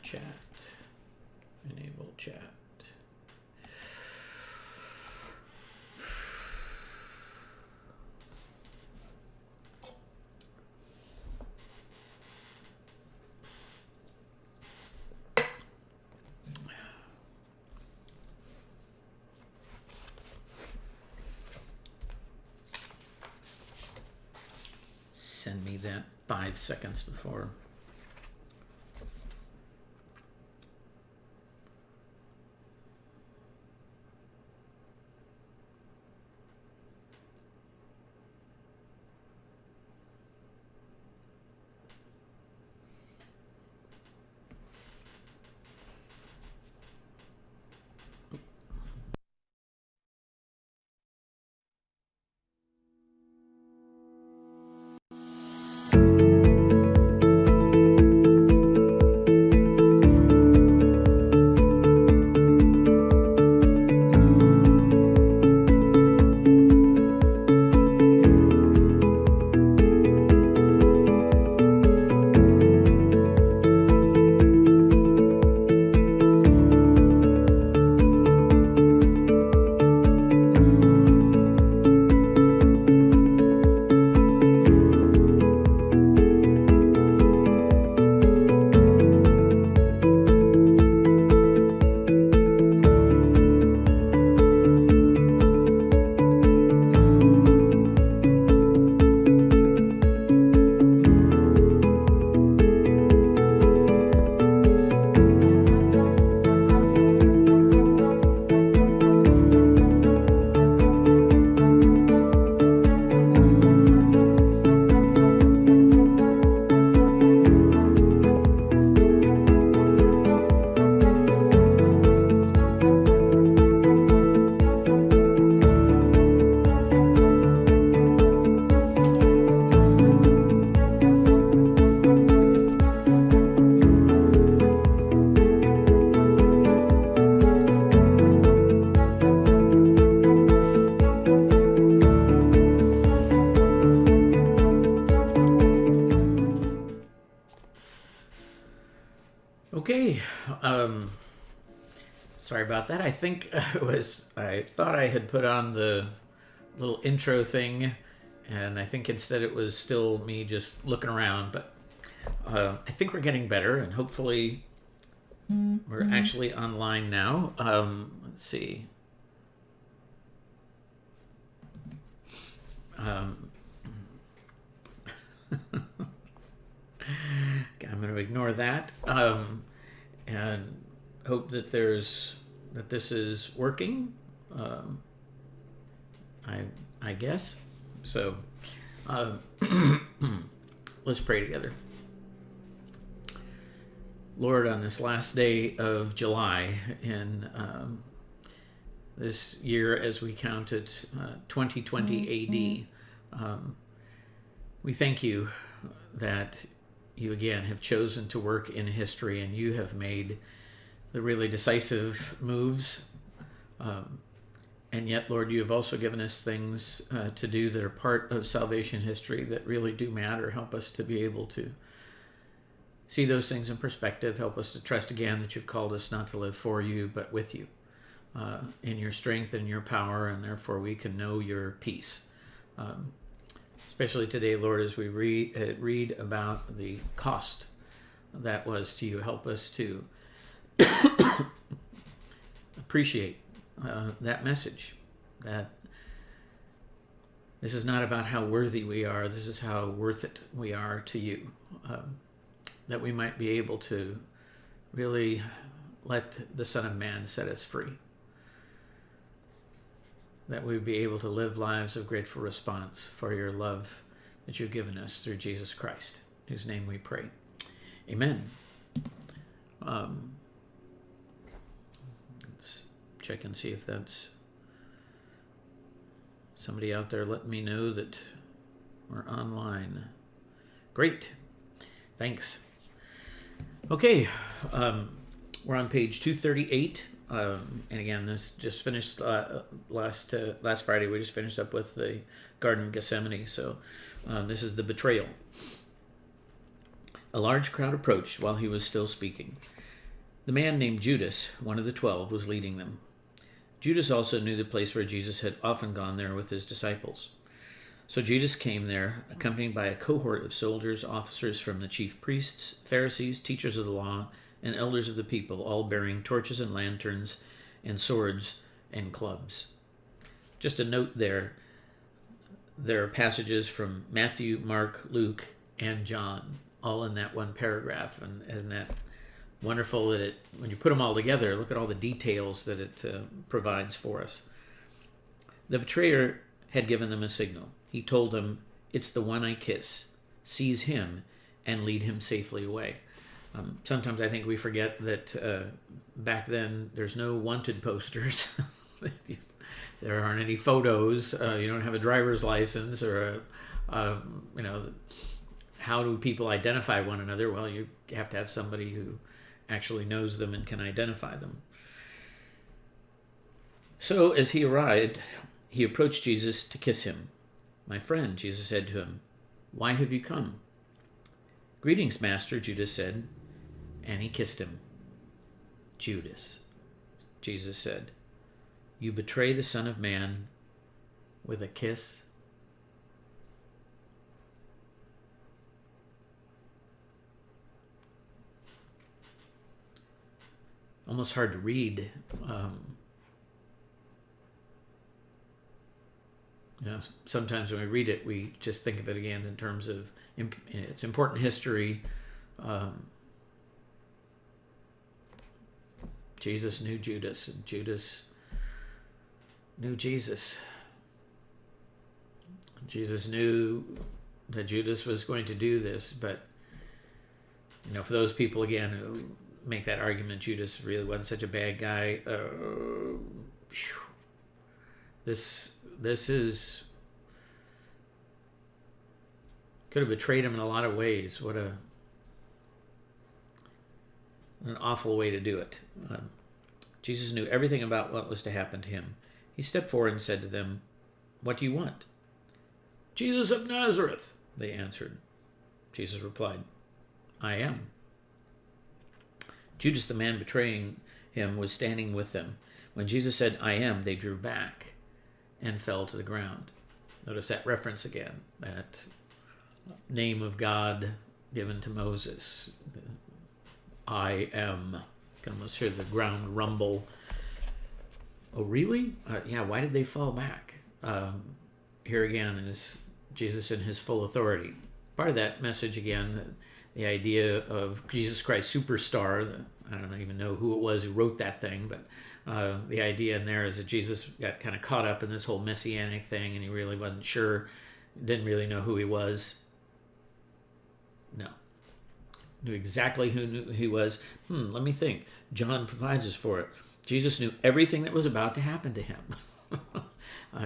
Chat. Enable chat. Send me that 5 seconds before. Okay, sorry about that. I think I thought I had put on the little intro thing, and I think instead it was still me just looking around, but I think we're getting better, and hopefully we're actually online now. Let's see. I'm going to ignore that and hope that this is working. I guess so. Let's pray together. Lord, on this last day of July in this year, as we count it, 2020 AD, we thank you that you again have chosen to work in history, and you have made the really decisive moves. And yet, Lord, you have also given us things to do that are part of salvation history that really do matter. Help us to be able to see those things in perspective. Help us to trust again that you've called us not to live for you, but with you, in your strength and your power, and therefore we can know your peace. Especially today, Lord, as we read about the cost that was to you. Help us to appreciate that message, that this is not about how worthy we are, this is how worth it we are to you, that we might be able to really let the Son of Man set us free, that we would be able to live lives of grateful response for your love that you've given us through Jesus Christ, in whose name we pray. Amen. Let's check and see if that's somebody out there. Let me know that we're online. Great. Thanks. Okay. We're on page 238. And again, this just finished last Friday. We just finished up with the Garden of Gethsemane. So this is the betrayal. A large crowd approached while he was still speaking. The man named Judas, one of the 12, was leading them. Judas also knew the place where Jesus had often gone there with his disciples. So Judas came there, accompanied by a cohort of soldiers, officers from the chief priests, Pharisees, teachers of the law, and elders of the people, all bearing torches and lanterns and swords and clubs. Just a note there are passages from Matthew, Mark, Luke, and John, all in that one paragraph. And isn't that wonderful that when you put them all together, look at all the details that it provides for us. The betrayer had given them a signal. He told them, "It's the one I kiss. Seize him and lead him safely away." Sometimes I think we forget that back then there's no wanted posters. There aren't any photos. You don't have a driver's license or how do people identify one another? Well, you have to have somebody who actually knows them and can identify them. So as he arrived, he approached Jesus to kiss him. "My friend," Jesus said to him, "why have you come?" "Greetings, Master," Judas said, and he kissed him. "Judas," Jesus said, "you betray the Son of Man with a kiss?" Almost hard to read. Sometimes when we read it, we just think of it again in terms of it's important history. Jesus knew Judas, and Judas knew Jesus. Jesus knew that Judas was going to do this, but for those people again who make that argument, Judas really wasn't such a bad guy. This is could have betrayed him in a lot of ways. What an awful way to do it. Jesus knew everything about what was to happen to him. He stepped forward and said to them, "What do you want?" "Jesus of Nazareth," they answered. Jesus replied, "I am." Judas, the man betraying him, was standing with them. When Jesus said, "I am," they drew back and fell to the ground. Notice that reference again, that name of God given to Moses. I am. You can almost hear the ground rumble. Oh, really? Yeah, why did they fall back? Here again is Jesus in his full authority. Part of that message again, the idea of Jesus Christ Superstar. I don't even know who it was who wrote that thing, but the idea in there is that Jesus got kind of caught up in this whole messianic thing, and he really wasn't sure, didn't really know who he was. No. Knew exactly who he was. Let me think. John provides us for it. Jesus knew everything that was about to happen to him.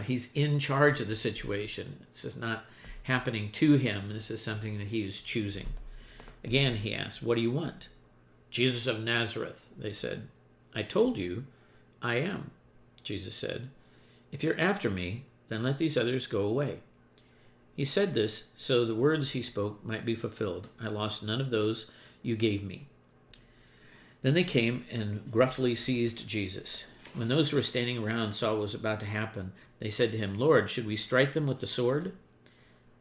He's in charge of the situation. This is not happening to him. This is something that he is choosing. Again, he asked, "What do you want?" "Jesus of Nazareth," they said. "I told you, I am," Jesus said. "If you're after me, then let these others go away." He said this so the words he spoke might be fulfilled. "I lost none of those you gave me." Then they came and gruffly seized Jesus. When those who were standing around saw what was about to happen, they said to him, "Lord, should we strike them with the sword?"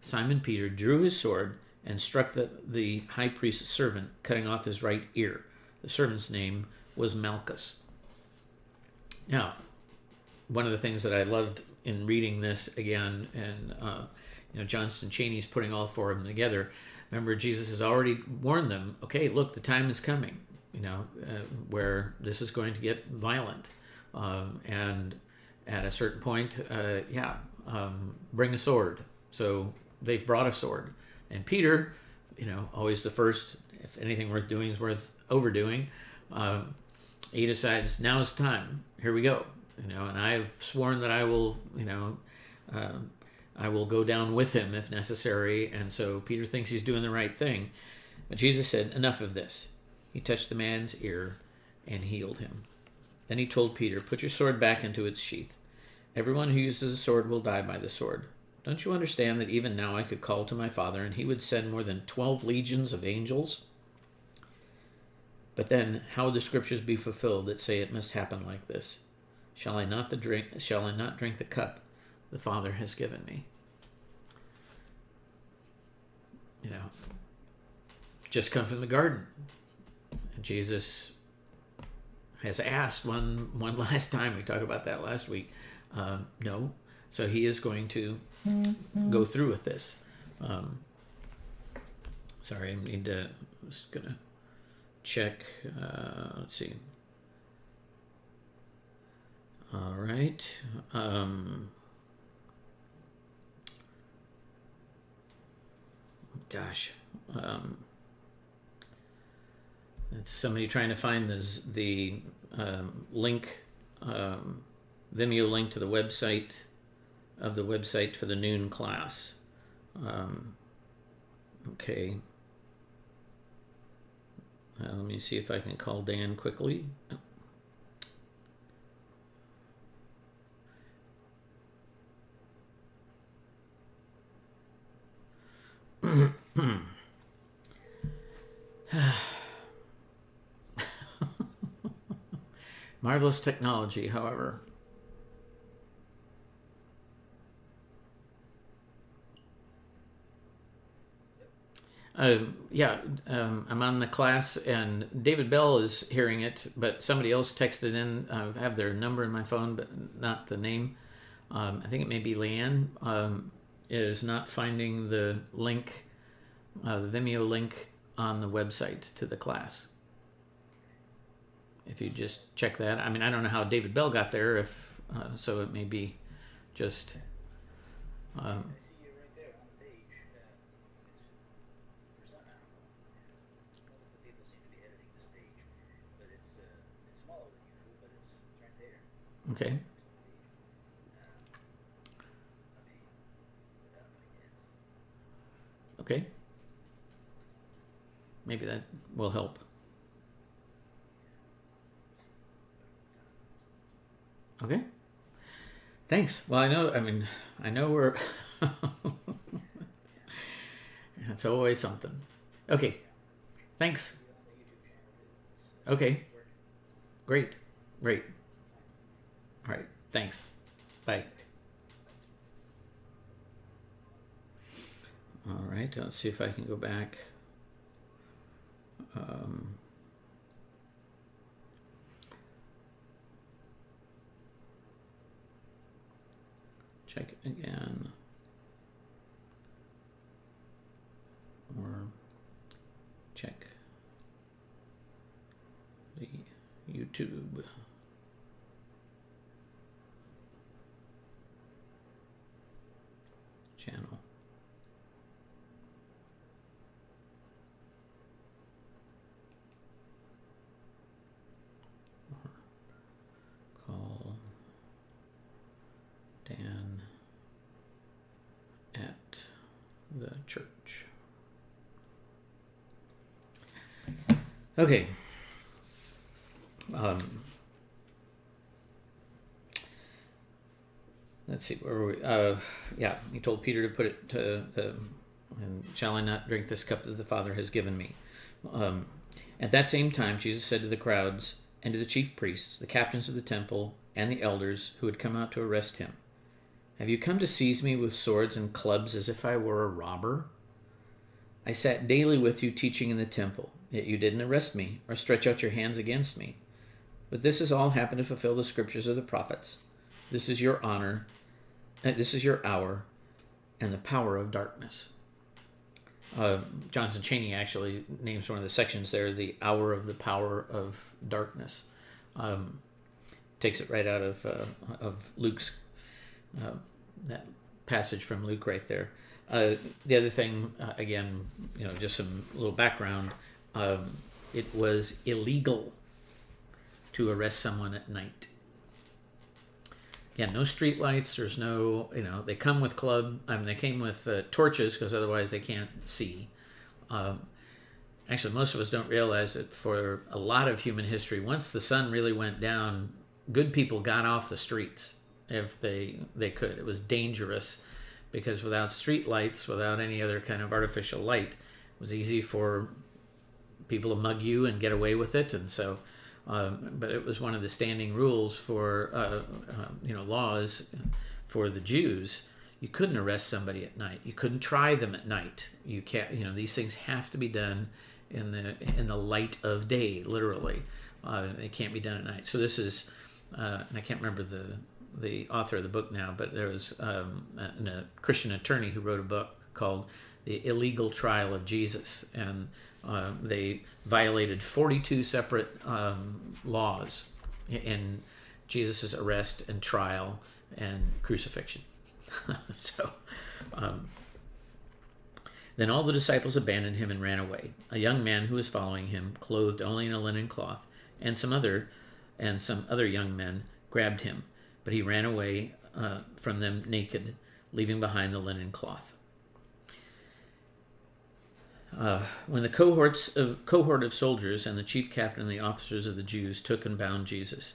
Simon Peter drew his sword and struck the high priest's servant, cutting off his right ear. The servant's name was Malchus. Now, one of the things that I loved in reading this again, and Johnston Cheney's putting all four of them together. Remember, Jesus has already warned them. Okay, look, the time is coming. Where this is going to get violent, and at a certain point, bring a sword. So they've brought a sword, and Peter, always the first. If anything worth doing is worth overdoing, he decides now's the time. Here we go. And I've sworn that I will. I will go down with him if necessary. And so Peter thinks he's doing the right thing, but Jesus said, "Enough of this." He touched the man's ear and healed him. Then he told Peter, "Put your sword back into its sheath. Everyone who uses a sword will die by the sword. Don't you understand that even now I could call to my Father, and he would send more than 12 legions of angels?" But then, how would the scriptures be fulfilled that say it must happen like this? Shall I not drink the cup the Father has given me? You know, just come from the garden. And Jesus has asked one last time. We talked about that last week. No. So he is going to go through with this. Sorry, I'm just going to check. Let's see. All right. Gosh. It's somebody trying to find the link, Vimeo link to the website for the noon class. Okay. Let me see if I can call Dan quickly. Marvelous technology, however. I'm on the class, and David Bell is hearing it, but somebody else texted in. I have their number in my phone, but not the name. I think it may be Leanne, is not finding the link, the Vimeo link on the website to the class. If you just check that. I mean, I don't know how David Bell got there, so it may be just... Okay. Okay. Maybe that will help. Okay. Thanks. Well, I know we're... It's always something. Okay. Thanks. Okay. Great. All right. Thanks. Bye. All right. Let's see if I can go back. Check again. Or check the YouTube. Channel. Or call Dan at the church. Okay. Let's see, where were we? He told Peter to put it to and shall I not drink this cup that the Father has given me? At that same time, Jesus said to the crowds and to the chief priests, the captains of the temple, and the elders who had come out to arrest him, have you come to seize me with swords and clubs as if I were a robber? I sat daily with you teaching in the temple, yet you didn't arrest me or stretch out your hands against me. But this has all happened to fulfill the scriptures of the prophets. This is your honor, this is your hour, and the power of darkness. Johnson Chaney actually names one of the sections there, the hour of the power of darkness. Takes it right out of Luke's, that passage from Luke right there. The other thing, again, just some little background. It was illegal to arrest someone at night. Yeah, no street lights. There's no, they come with they came with torches because otherwise they can't see. Actually, most of us don't realize that for a lot of human history, once the sun really went down, good people got off the streets if they could. It was dangerous because without street lights, without any other kind of artificial light, it was easy for people to mug you and get away with it. And so, but it was one of the standing rules for, laws for the Jews. You couldn't arrest somebody at night. You couldn't try them at night. You can't, these things have to be done in the light of day, literally. They can't be done at night. So this is, and I can't remember the author of the book now, but there was a Christian attorney who wrote a book called The Illegal Trial of Jesus, and they violated 42 separate laws in Jesus' arrest and trial and crucifixion. Then all the disciples abandoned him and ran away. A young man who was following him, clothed only in a linen cloth, and some other young men grabbed him, but he ran away from them naked, leaving behind the linen cloth. When the cohort of soldiers and the chief captain and the officers of the Jews took and bound Jesus,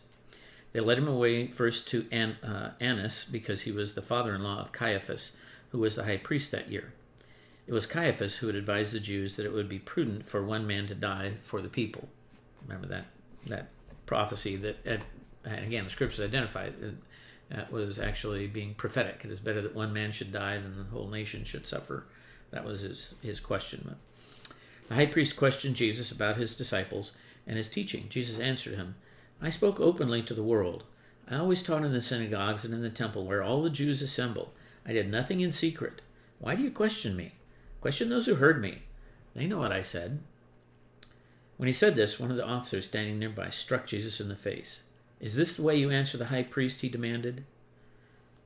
they led him away first to Annas, because he was the father-in-law of Caiaphas, who was the high priest that year. It was Caiaphas who had advised the Jews that it would be prudent for one man to die for the people. Remember that prophecy that, and again, the scriptures identify that was actually being prophetic. It is better that one man should die than the whole nation should suffer. That was his question. The high priest questioned Jesus about his disciples and his teaching. Jesus answered him, "I spoke openly to the world. I always taught in the synagogues and in the temple where all the Jews assemble. I did nothing in secret. Why do you question me? Question those who heard me. They know what I said." When he said this, one of the officers standing nearby struck Jesus in the face. "Is this the way you answer the high priest?" he demanded.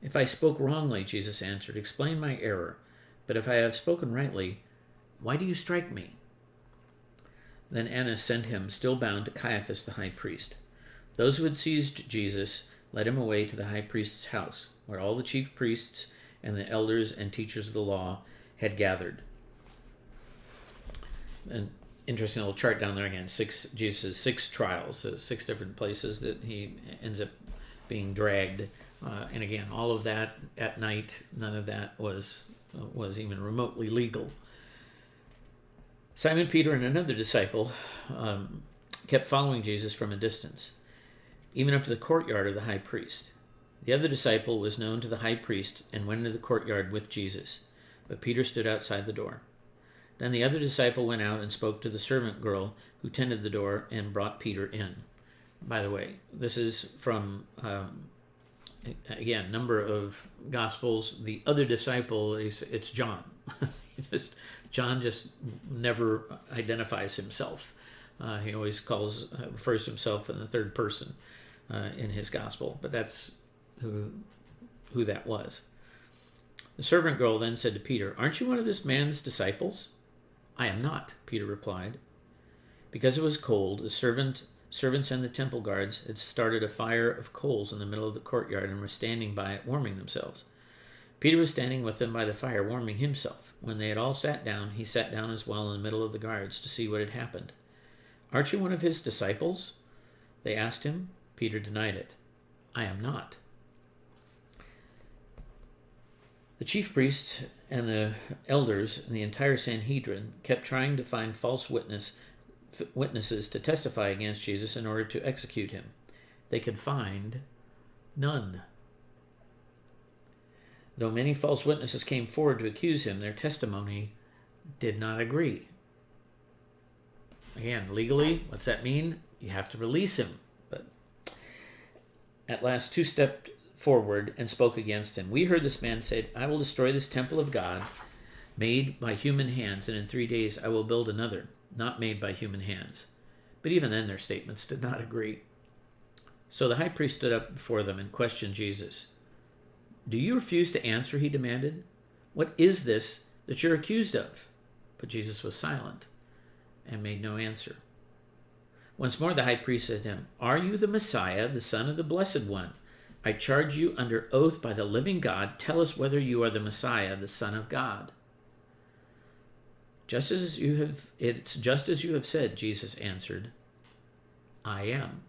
"If I spoke wrongly," Jesus answered, "explain my error. But if I have spoken rightly, why do you strike me?" Then Annas sent him, still bound, to Caiaphas the high priest. Those who had seized Jesus led him away to the high priest's house, where all the chief priests and the elders and teachers of the law had gathered. An interesting little chart down there again. Jesus' 6 trials, 6 different places that he ends up being dragged. And again, all of that at night. None of that was even remotely legal. Simon Peter and another disciple kept following Jesus from a distance, even up to the courtyard of the high priest. The other disciple was known to the high priest and went into the courtyard with Jesus, but Peter stood outside the door. Then the other disciple went out and spoke to the servant girl who tended the door and brought Peter in. By the way, this is from, again, number of Gospels. The other disciple, it's John. John just never identifies himself. He always refers to himself in the third person in his Gospel, but that's who that was. The servant girl then said to Peter, "Aren't you one of this man's disciples?" "I am not," Peter replied. Because it was cold, the servants and the temple guards had started a fire of coals in the middle of the courtyard and were standing by it, warming themselves. Peter was standing with them by the fire, warming himself. When they had all sat down, he sat down as well in the middle of the guards to see what had happened. "Aren't you one of his disciples?" they asked him. Peter denied it. "I am not." The chief priests and the elders and the entire Sanhedrin kept trying to find false witnesses to testify against Jesus in order to execute him. They could find none. Though many false witnesses came forward to accuse him, their testimony did not agree. Again, legally, what's that mean? You have to release him. But at last, 2 stepped forward and spoke against him. "We heard this man say, 'I will destroy this temple of God made by human hands, and in 3 days I will build another, not made by human hands.'" But even then their statements did not agree. So the high priest stood up before them and questioned Jesus. "Do you refuse to answer?" he demanded. "What is this that you're accused of?" But Jesus was silent and made no answer. Once more the high priest said to him, "Are you the Messiah, the Son of the Blessed One? I charge you under oath by the living God, tell us whether you are the Messiah, the Son of God." It's just as you have said," Jesus answered. "I am.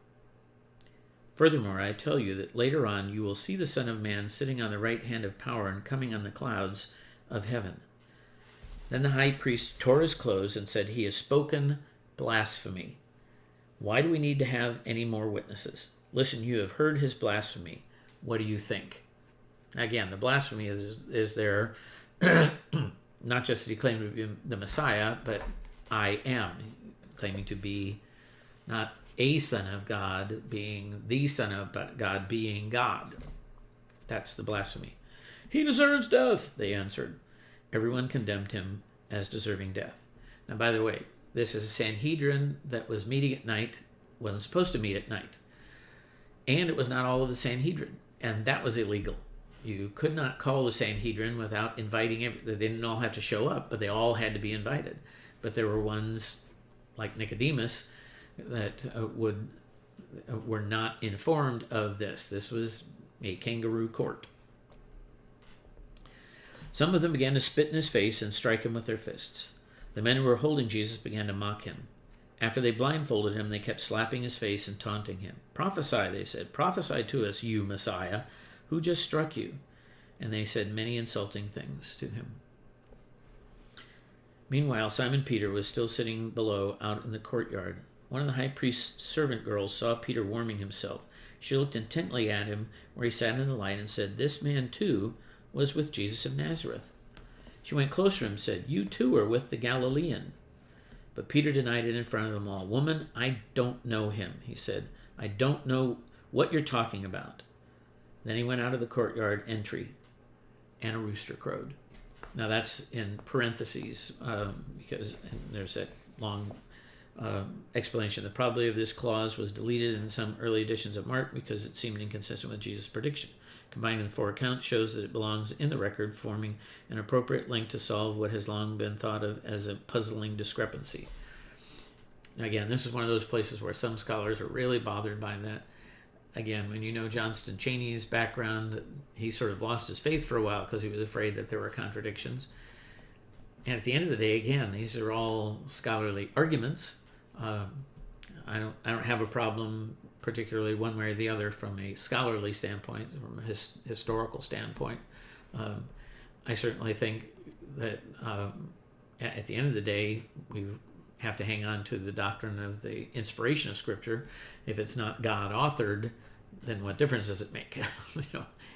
Furthermore, I tell you that later on you will see the Son of Man sitting on the right hand of power and coming on the clouds of heaven." Then the high priest tore his clothes and said, "He has spoken Blasphemy. Why do we need to have any more witnesses? Listen, you have heard his blasphemy. What do you think? Again, the blasphemy is there, not just that he claimed to be the Messiah, but I am, claiming to be not a son of God, being the son of God, being God. That's the blasphemy. He deserves death, they answered. Everyone condemned him as deserving death. Now, by the way, this is a Sanhedrin that was meeting at night, wasn't supposed to meet at night. And it was not all of the Sanhedrin, and that was illegal. You could not call the Sanhedrin without inviting they didn't all have to show up, but they all had to be invited. But there were ones like Nicodemus that were not informed of this. This was a kangaroo court. Some of them began to spit in his face and strike him with their fists. The men who were holding Jesus began to mock him. After they blindfolded him, they kept slapping his face and taunting him. Prophesy, they said. Prophesy to us, you Messiah. Who just struck you? And they said many insulting things to him. Meanwhile, Simon Peter was still sitting below out in the courtyard. One of the high priest's servant girls saw Peter warming himself. She looked intently at him where he sat in the light and said, "This man too was with Jesus of Nazareth." She went closer to him and said, "You too are with the Galilean." But Peter denied it in front of them all. "Woman, I don't know him," he said. "I don't know what you're talking about." Then he went out of the courtyard entry, and a rooster crowed. Now that's in parentheses because there's that long explanation. The probability of this clause was deleted in some early editions of Mark because it seemed inconsistent with Jesus' prediction. Combining the four accounts shows that it belongs in the record, forming an appropriate link to solve what has long been thought of as a puzzling discrepancy. Now again, this is one of those places where some scholars are really bothered by that. Again, when you know Johnston Cheney's background, he sort of lost his faith for a while because he was afraid that there were contradictions. And at the end of the day, again, these are all scholarly arguments. I don't have a problem, particularly one way or the other, from a scholarly standpoint, from a historical standpoint. I certainly think that at the end of the day, we have to hang on to the doctrine of the inspiration of Scripture. If it's not God authored, then what difference does it make?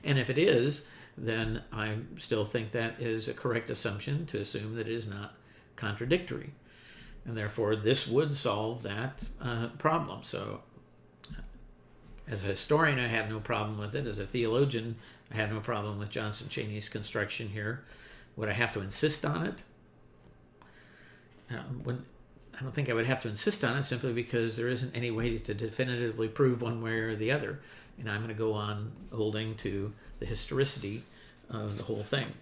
And if it is, then I still think that is a correct assumption to assume that it is not contradictory. And therefore, this would solve that problem. So as a historian, I have no problem with it. As a theologian, I have no problem with Johnston Cheney's construction here. Would I have to insist on it? I don't think I would have to insist on it simply because there isn't any way to definitively prove one way or the other. And I'm going to go on holding to the historicity of the whole thing.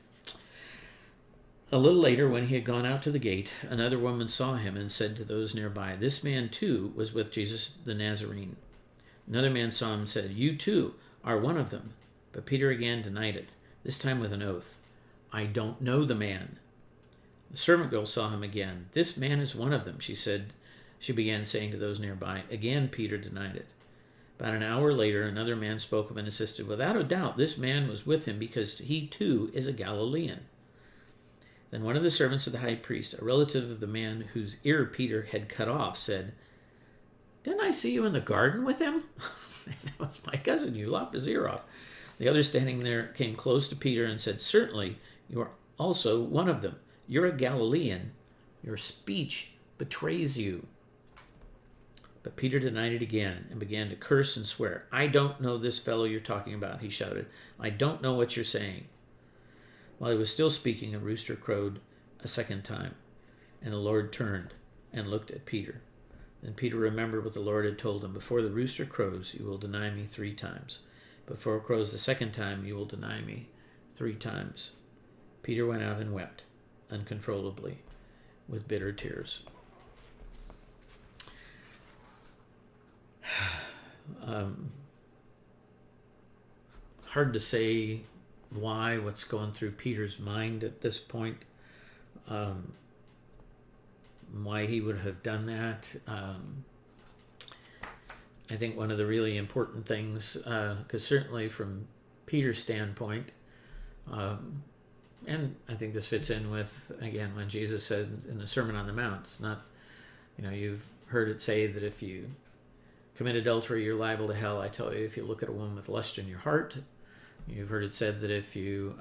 A little later, when he had gone out to the gate, another woman saw him and said to those nearby, "This man too was with Jesus the Nazarene." Another man saw him and said, "You too are one of them." But Peter again denied it, this time with an oath. "I don't know the man." The servant girl saw him again. "This man is one of them," she said. She began saying to those nearby. Again, Peter denied it. About an hour later, another man spoke up and insisted, "Without a doubt, this man was with him because he too is a Galilean." Then one of the servants of the high priest, a relative of the man whose ear Peter had cut off, said, "Didn't I see you in the garden with him?" "That was my cousin. You lopped his ear off." The other standing there came close to Peter and said, "Certainly, you are also one of them. You're a Galilean. Your speech betrays you." But Peter denied it again and began to curse and swear. "I don't know this fellow you're talking about," he shouted. "I don't know what you're saying." While he was still speaking, a rooster crowed a second time, and the Lord turned and looked at Peter. Then Peter remembered what the Lord had told him. "Before the rooster crows, you will deny me 3 times. Before it crows the second time, you will deny me 3 times. Peter went out and wept uncontrollably with bitter tears. Hard to say what's going through Peter's mind at this point, why he would have done that. I think one of the really important things, because certainly from Peter's standpoint, and I think this fits in with, again, when Jesus said in the Sermon on the Mount, it's not You've heard it say that if you commit adultery, you're liable to hell. I tell you, if you look at a woman with lust in your heart, you've heard it said that if you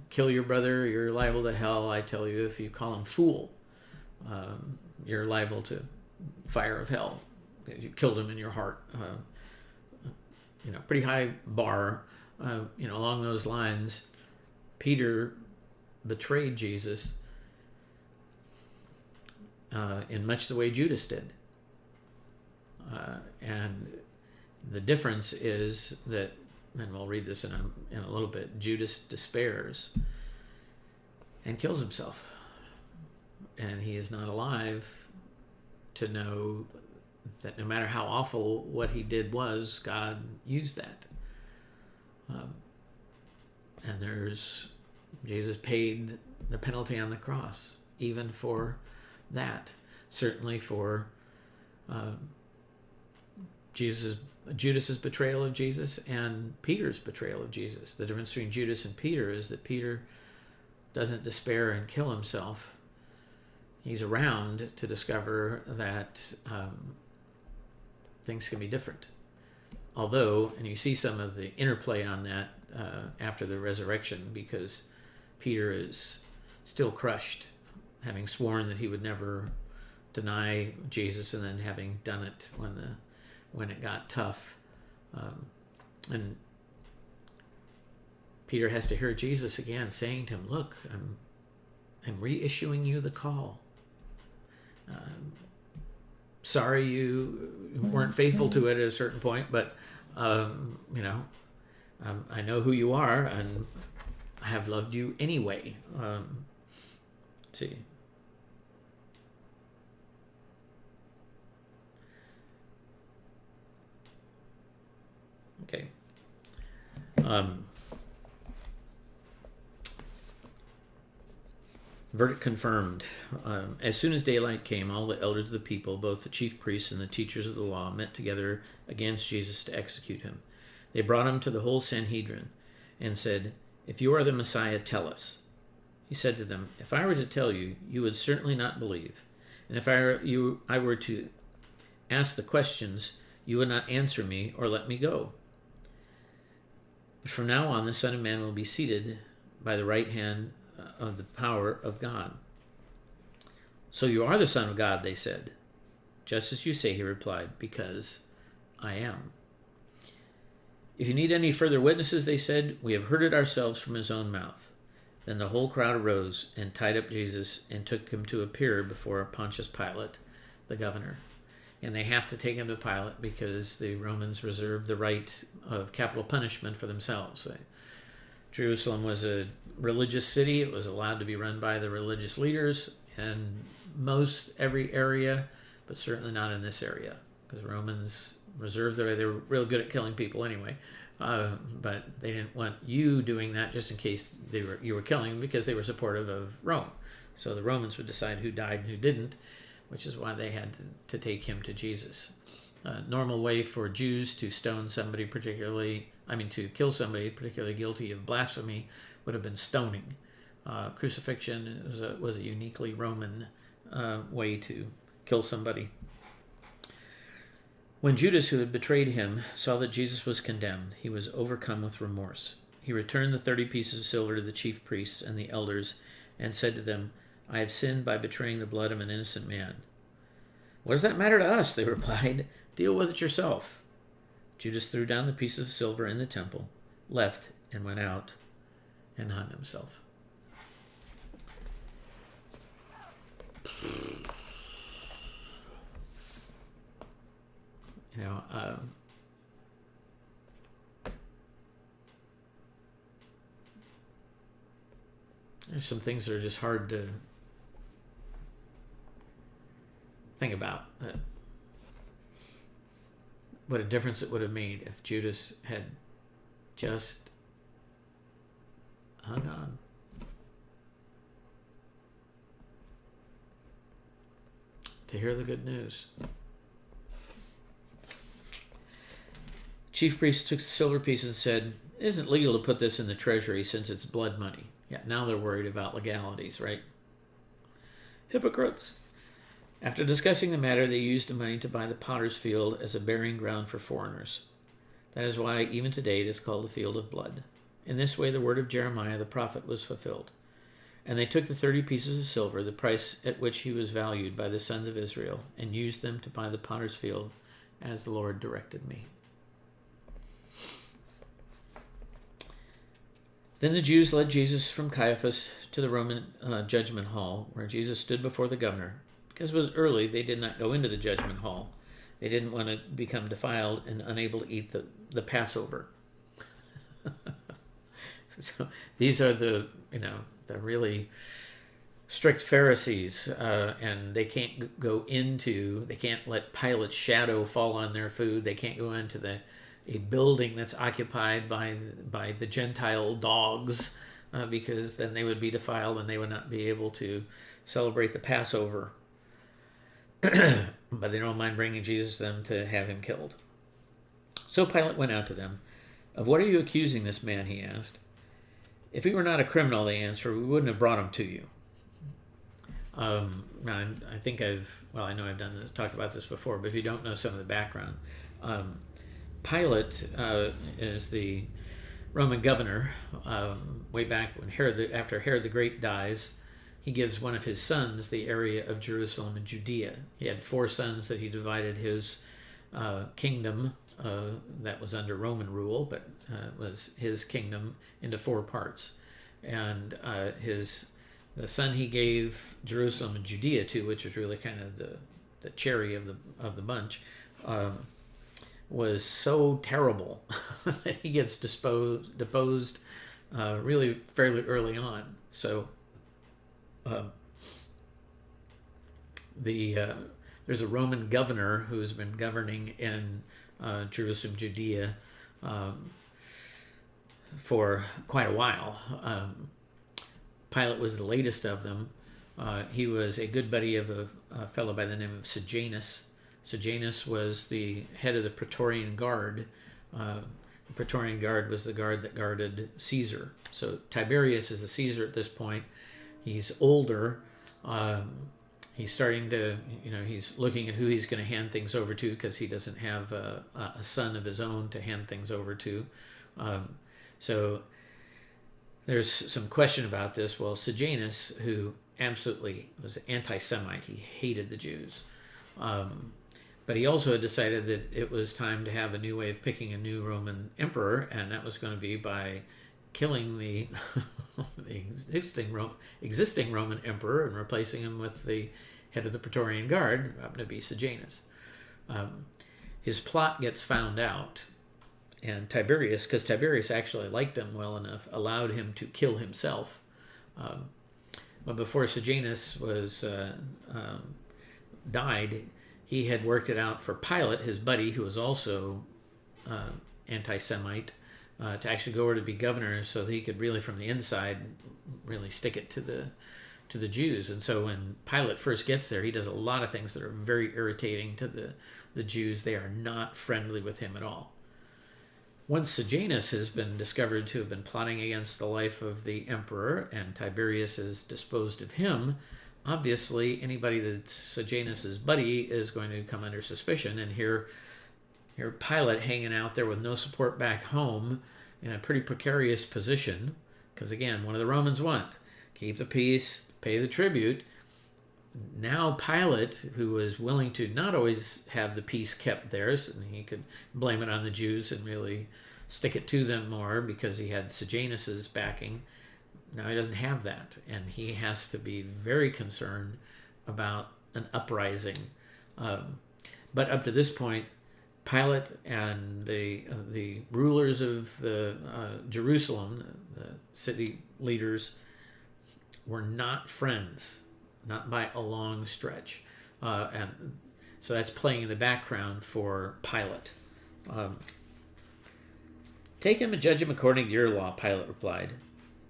kill your brother, you're liable to hell. I tell you, if you call him fool, you're liable to fire of hell. You killed him in your heart. Pretty high bar. Along those lines, Peter betrayed Jesus in much the way Judas did. And the difference is that, and we'll read this in a little bit, Judas despairs and kills himself. And he is not alive to know that no matter how awful what he did was, God used that. And Jesus paid the penalty on the cross, even for that. Certainly for Judas's betrayal of Jesus and Peter's betrayal of Jesus. The difference between Judas and Peter is that Peter doesn't despair and kill himself. He's around to discover that things can be different. Although, and you see some of the interplay on that after the resurrection, because Peter is still crushed, having sworn that he would never deny Jesus, and then having done it when it got tough. And Peter has to hear Jesus again saying to him, "Look, I'm reissuing you the call. Sorry you weren't faithful to it at a certain point, but I know who you are, and I have loved you anyway." Let's see. Okay. Verdict confirmed. As soon as daylight came, all the elders of the people, both the chief priests and the teachers of the law, met together against Jesus to execute him. They brought him to the whole Sanhedrin and said, "If you are the Messiah, tell us." He said to them, "If I were to tell you, you would certainly not believe. And if I were to ask the questions, you would not answer me or let me go. But from now on, the Son of Man will be seated by the right hand of the power of God." "So you are the Son of God," they said. "Just as you say," he replied, "because I am." "If you need any further witnesses," they said, "we have heard it ourselves from his own mouth." Then the whole crowd arose and tied up Jesus and took him to appear before Pontius Pilate, the governor. And they have to take him to Pilate because the Romans reserved the right of capital punishment for themselves. Jerusalem was a religious city. It was allowed to be run by the religious leaders in most every area, but certainly not in this area, because Romans reserved their right. They were real good at killing people anyway, but they didn't want you doing that just in case you were killing them, because they were supportive of Rome. So the Romans would decide who died and who didn't, which is why they had to take him to Jesus. Normal way for Jews to stone somebody, to kill somebody particularly guilty of blasphemy, would have been stoning. Crucifixion was a uniquely Roman way to kill somebody. When Judas, who had betrayed him, saw that Jesus was condemned, he was overcome with remorse. He returned the 30 pieces of silver to the chief priests and the elders and said to them, "I have sinned by betraying the blood of an innocent man." "What does that matter to us?" they replied. "Deal with it yourself." Judas threw down the pieces of silver in the temple, left, and went out and hung himself. There's some things that are just hard to think about. What a difference it would have made if Judas had just hung on. To hear the good news. Chief priest took the silver pieces and said, "It isn't legal to put this in the treasury since it's blood money." Yeah, now they're worried about legalities, right? Hypocrites. After discussing the matter, they used the money to buy the potter's field as a burying ground for foreigners. That is why even today it is called the field of blood. In this way the word of Jeremiah the prophet was fulfilled. And they took the 30 pieces of silver, the price at which he was valued by the sons of Israel, and used them to buy the potter's field, as the Lord directed me. Then the Jews led Jesus from Caiaphas to the Roman judgment hall, where Jesus stood before the governor. Because it was early, they did not go into the judgment hall. They didn't want to become defiled and unable to eat the Passover. So these are the really strict Pharisees, and they can't they can't let Pilate's shadow fall on their food. They can't go into a building that's occupied by the Gentile dogs, because then they would be defiled and they would not be able to celebrate the Passover. But they don't mind bringing Jesus to them to have him killed. So Pilate went out to them. Of what are you accusing this man, he asked. If he were not a criminal, they answered, we wouldn't have brought him to you. I think I know I've talked about this before, but if you don't know some of the background, Pilate is the Roman governor. Way back when after Herod the Great dies, he gives one of his sons the area of Jerusalem and Judea. He had 4 sons that he divided his kingdom that was under Roman rule, but was his kingdom, into 4 parts. And the son he gave Jerusalem and Judea to, which was really kind of the cherry of the bunch, was so terrible that he gets deposed really fairly early on. So there's a Roman governor who's been governing in Jerusalem, Judea, for quite a while. Pilate was the latest of them. He was a good buddy of a fellow by the name of Sejanus. Sejanus was the head of the Praetorian Guard. The Praetorian Guard was the guard that guarded Caesar. So Tiberius is a Caesar at this point. He's older. He's starting to, he's looking at who he's going to hand things over to, because he doesn't have a son of his own to hand things over to. So there's some question about this. Well, Sejanus, who absolutely was anti-Semite, he hated the Jews. But he also had decided that it was time to have a new way of picking a new Roman emperor, and that was going to be by killing the existing Roman emperor and replacing him with the head of the Praetorian Guard, who happened to be Sejanus. His plot gets found out, and Tiberius, because Tiberius actually liked him well enough, allowed him to kill himself. But before Sejanus died, he had worked it out for Pilate, his buddy, who was also anti-Semite, to actually go over to be governor, so that he could really, from the inside, really stick it to the Jews. And so when Pilate first gets there, he does a lot of things that are very irritating to the Jews. They are not friendly with him at all. Once Sejanus has been discovered to have been plotting against the life of the emperor, and Tiberius has disposed of him, obviously anybody that's Sejanus's buddy is going to come under suspicion. And here Pilate hanging out there with no support back home in a pretty precarious position, because again, what do the Romans want? Keep the peace, pay the tribute. Now Pilate, who was willing to not always have the peace kept theirs, and he could blame it on the Jews and really stick it to them more because he had Sejanus's backing, now he doesn't have that, and he has to be very concerned about an uprising. But up to this point, Pilate and the rulers of Jerusalem, the city leaders, were not friends, not by a long stretch. And so that's playing in the background for Pilate. Take him and judge him according to your law, Pilate replied.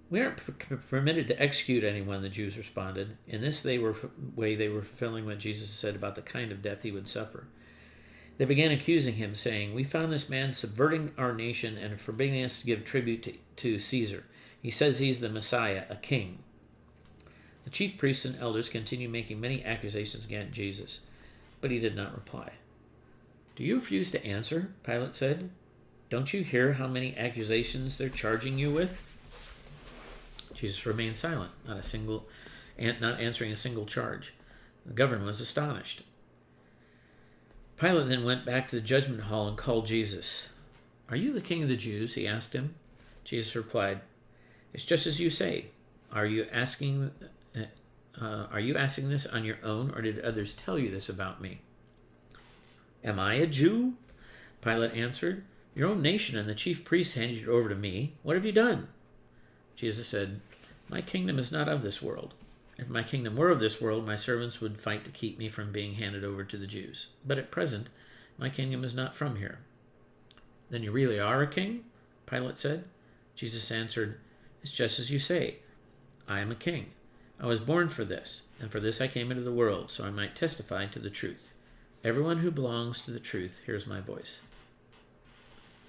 We aren't permitted to execute anyone, the Jews responded. In this way they were fulfilling what Jesus said about the kind of death he would suffer. They began accusing him, saying, we found this man subverting our nation and forbidding us to give tribute to Caesar. He says he's the Messiah, a king. The chief priests and elders continued making many accusations against Jesus, but he did not reply. "Do you refuse to answer?" Pilate said. "Don't you hear how many accusations they're charging you with?" Jesus remained silent, not answering a single charge. The governor was astonished. Pilate then went back to the judgment hall and called Jesus. "Are you the king of the Jews?" he asked him. Jesus replied, "It's just as you say. Are you asking this on your own, or did others tell you this about me?" "Am I a Jew?" Pilate answered. "Your own nation and the chief priests handed you over to me. What have you done?" Jesus said, "My kingdom is not of this world. If my kingdom were of this world, my servants would fight to keep me from being handed over to the Jews. But at present, my kingdom is not from here." "Then you really are a king?" Pilate said. Jesus answered, "It's just as you say. I am a king. I was born for this, and for this I came into the world, so I might testify to the truth. Everyone who belongs to the truth hears my voice."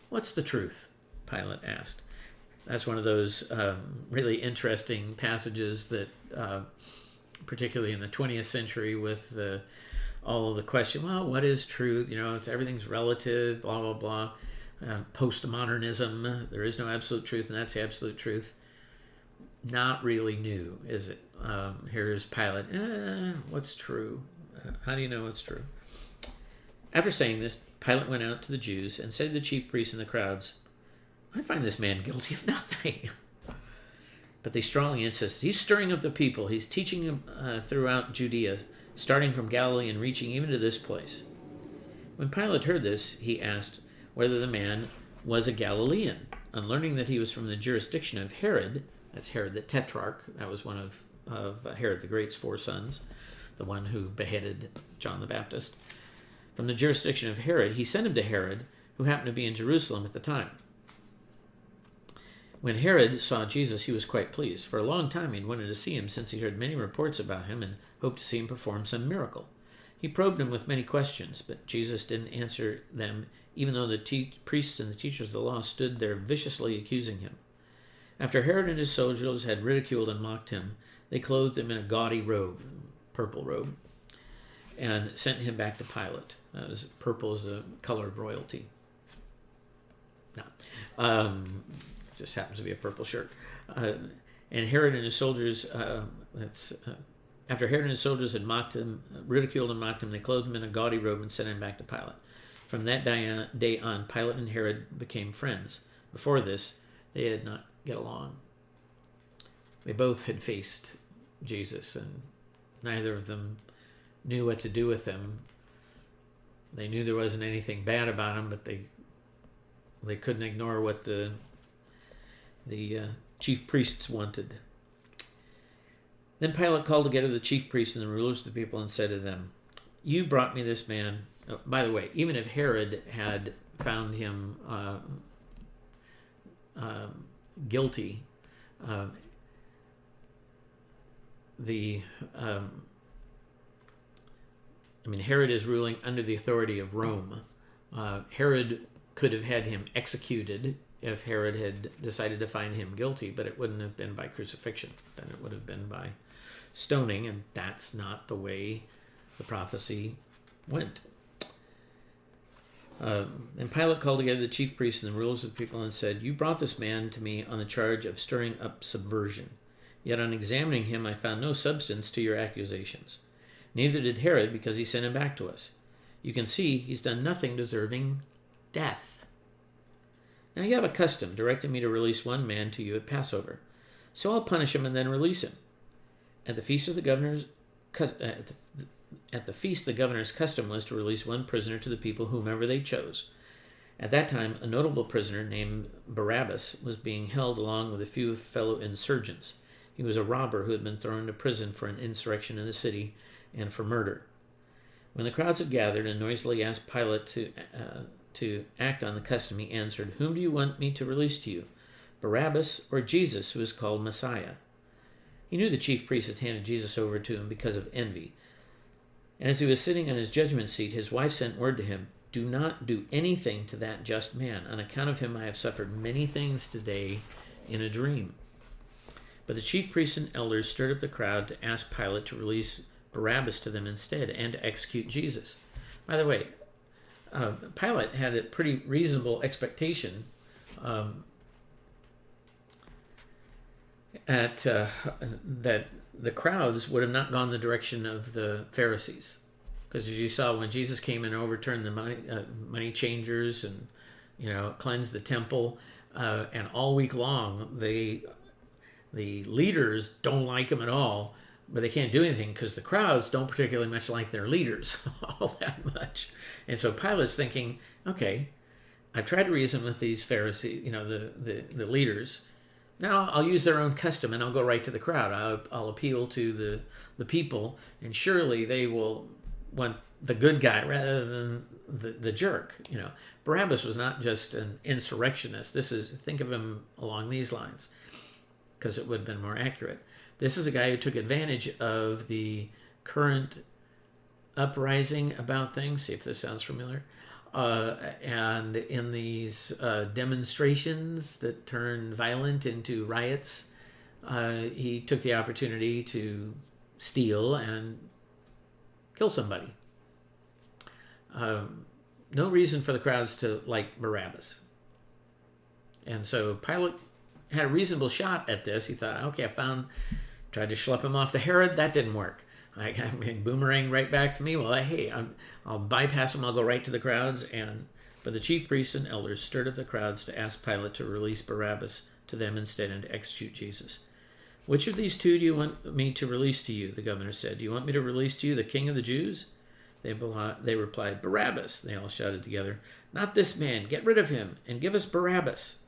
"What's the truth?" Pilate asked. That's one of those really interesting passages that, particularly in the 20th century, with all of the question, well, what is truth? Everything's relative, blah, blah, blah. Postmodernism, there is no absolute truth, and that's the absolute truth. Not really new, is it? Here's Pilate. What's true? How do you know what's true? After saying this, Pilate went out to the Jews and said to the chief priests and the crowds, "I find this man guilty of nothing." But they strongly insist. "He's stirring up the people. He's teaching them throughout Judea, starting from Galilee and reaching even to this place." When Pilate heard this, he asked whether the man was a Galilean. On learning that he was from the jurisdiction of Herod, that's Herod the Tetrarch, that was one of Herod the Great's 4 sons, the one who beheaded John the Baptist. From the jurisdiction of Herod, he sent him to Herod, who happened to be in Jerusalem at the time. When Herod saw Jesus, he was quite pleased. For a long time he'd wanted to see him, since he heard many reports about him and hoped to see him perform some miracle. He probed him with many questions, but Jesus didn't answer them, even though the priests and the teachers of the law stood there viciously accusing him. After Herod and his soldiers had ridiculed and mocked him, they clothed him in a gaudy robe, purple robe, and sent him back to Pilate. Purple is the color of royalty. Just happens to be a purple shirt. And Herod and his soldiers, after Herod and his soldiers had mocked him, ridiculed and mocked him, they clothed him in a gaudy robe and sent him back to Pilate. From that day on, Pilate and Herod became friends. Before this, they did not get along. They both had faced Jesus, and neither of them knew what to do with him. They knew there wasn't anything bad about him, but they couldn't ignore what the chief priests wanted. Then Pilate called together the chief priests and the rulers of the people and said to them, "You brought me this man." Oh, by the way, even if Herod had found him guilty, Herod is ruling under the authority of Rome. Herod could have had him executed if Herod had decided to find him guilty, but it wouldn't have been by crucifixion. Then it would have been by stoning, and that's not the way the prophecy went. And Pilate called together the chief priests and the rulers of the people and said, "You brought this man to me on the charge of stirring up subversion. Yet on examining him, I found no substance to your accusations. Neither did Herod, because he sent him back to us. You can see he's done nothing deserving death. Now you have a custom directing me to release one man to you at Passover. So I'll punish him and then release him. At the feast, the governor's custom was to release one prisoner to the people, whomever they chose. At that time, a notable prisoner named Barabbas was being held along with a few fellow insurgents. He was a robber who had been thrown into prison for an insurrection in the city and for murder. When the crowds had gathered and noisily asked Pilate to act on the custom, he answered, "Whom do you want me to release to you, Barabbas or Jesus, who is called Messiah?" He knew the chief priest had handed Jesus over to him because of envy. And as he was sitting on his judgment seat, his wife sent word to him, "Do not do anything to that just man. On account of him I have suffered many things today in a dream." But the chief priests and elders stirred up the crowd to ask Pilate to release Barabbas to them instead and to execute Jesus. By the way, Pilate had a pretty reasonable expectation that the crowds would have not gone the direction of the Pharisees, because as you saw, when Jesus came and overturned the money changers and cleansed the temple, and all week long the leaders don't like him at all, but they can't do anything because the crowds don't particularly much like their leaders all that much. And so Pilate's thinking, okay, I tried to reason with these Pharisees, the leaders. Now I'll use their own custom and I'll go right to the crowd. I'll appeal to the people, and surely they will want the good guy rather than the jerk. Barabbas was not just an insurrectionist. Think of him along these lines, because it would have been more accurate. This is a guy who took advantage of the current uprising about things. See if this sounds familiar. And in these demonstrations that turned violent into riots, he took the opportunity to steal and kill somebody. No reason for the crowds to like Barabbas. And so Pilate had a reasonable shot at this. He thought, okay, tried to schlep him off to Herod. That didn't work. Boomerang right back to me. Well, hey, I'll bypass him. I'll go right to the crowds. But the chief priests and elders stirred up the crowds to ask Pilate to release Barabbas to them instead and to execute Jesus. Which of these two do you want me to release to you? The governor said. Do you want me to release to you the king of the Jews? They replied, Barabbas. They all shouted together, not this man. Get rid of him and give us Barabbas.